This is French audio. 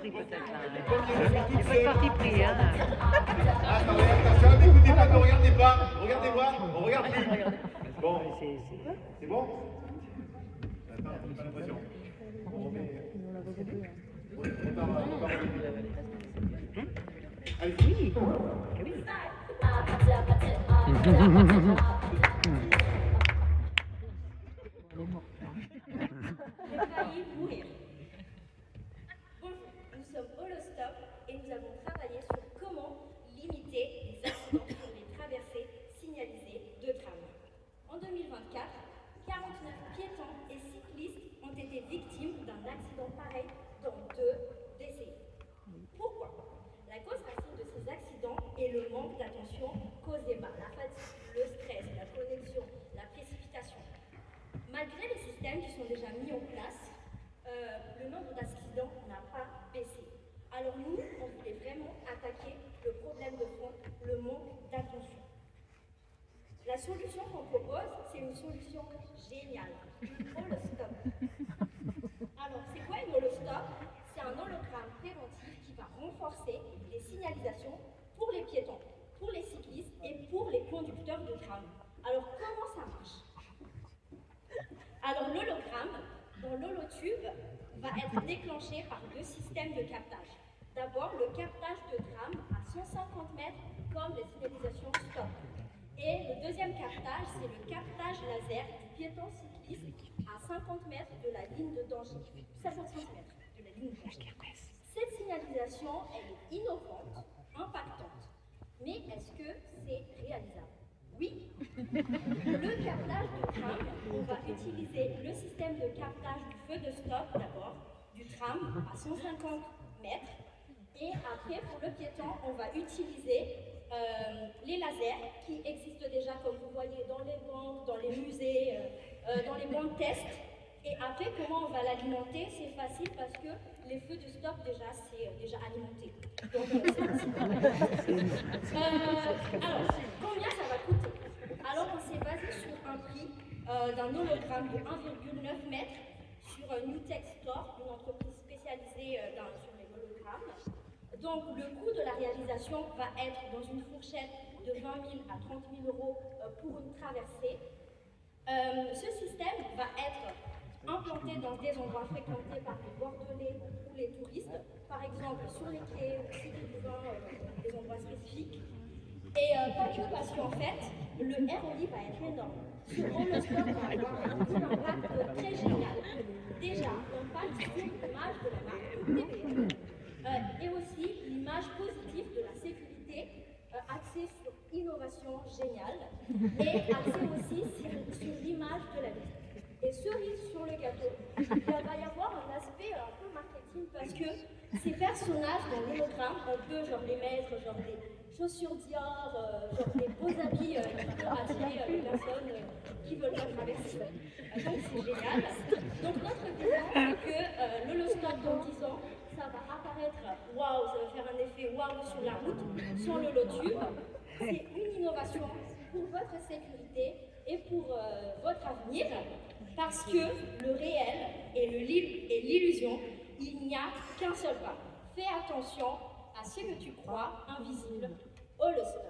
pris peut-être là. Il n'y a pas de parti pris, hein. Attendez, attention, n'écoutez pas, ne regardez pas. Regardez-moi, on regarde plus. Bon, c'est bon? Attends, j'ai pas l'impression. On remet. Allez-y. Oui. J'ai failli mourir. Bonjour, nous sommes Holostop et nous avons travaillé sur comment limiter les accidents sur les traversées signalisées de tram. En 2024, 49 piétons et cyclistes ont été victimes d'un accident pareil dans 2 décennies. Pourquoi? La cause racine de ces accidents est le manque d'attention causé par la fatigue, le stress, la connexion, la précipitation. Malgré les systèmes qui sont déjà mis en place, le nombre d'accidents n'a pas baissé. Alors nous, on voulait vraiment attaquer le problème de fond, le manque d'attention. La solution qu'on propose, c'est une solution géniale, Holostop. Alors, c'est quoi une Holostop? C'est un hologramme préventif qui va renforcer les signalisations pour les piétons, pour les cyclistes et pour les conducteurs de tram. Alors, comment ça marche? Alors, l'hologramme, dans l'holotube, va être déclenché par 2 systèmes de captage. D'abord, le captage de tram à 150 mètres, comme les signalisations stop. Et le deuxième captage, c'est le captage laser du piéton cycliste à 50 mètres de la ligne de danger. 50 mètres de la ligne de danger. Cette signalisation, elle est innovante, impactante. Mais est-ce que c'est réalisable? Oui. Le captage de tram, on va utiliser le système de captage du feu de stop d'abord, du tram à 150 mètres. Et après, pour le piéton, on va utiliser les lasers qui existent déjà, comme vous voyez, dans les banques, dans les musées, dans les bancs de test. Et après, comment on va l'alimenter? C'est facile parce que les feux de stop, déjà, c'est déjà alimenté. Donc, c'est facile. Alors, combien ça va coûter? Alors, on s'est basé sur un prix d'un hologramme de 1,9 m sur Newtech Store, une entreprise spécialisée sur les hologrammes. Donc, le coût de la réalisation va être dans une fourchette de 20 000 à 30 000 euros pour une traversée. Ce système va être implanté dans des endroits fréquentés par les bordelais ou les touristes, par exemple sur les quais, au site du vin, des endroits spécifiques. Et pas que parce qu'en fait, le ROI va être énorme. Ce Holostop va avoir un impact très génial. Déjà, l'impact sur l'image de la marque TPE et aussi l'image positive de la sécurité axée sur innovation géniale et axée aussi sur l'image de la vie. Et cerise sur le gâteau, il va y avoir un aspect un peu marketing parce que ces personnages dans l'hologramme, on peut genre les mettre, genre des chaussures Dior, genre des beaux habits qui peuvent attirer les personnes qui veulent pas traverser. Donc c'est génial. Donc notre vision, c'est que l'holostop dans 10 ans, ça va apparaître waouh, ça va faire un effet waouh sur la route, sans l'holotube. C'est une innovation pour votre sécurité et pour votre avenir, parce que le réel et l'illusion, il n'y a qu'un seul pas. Fais attention à ce que tu crois invisible. Holostop.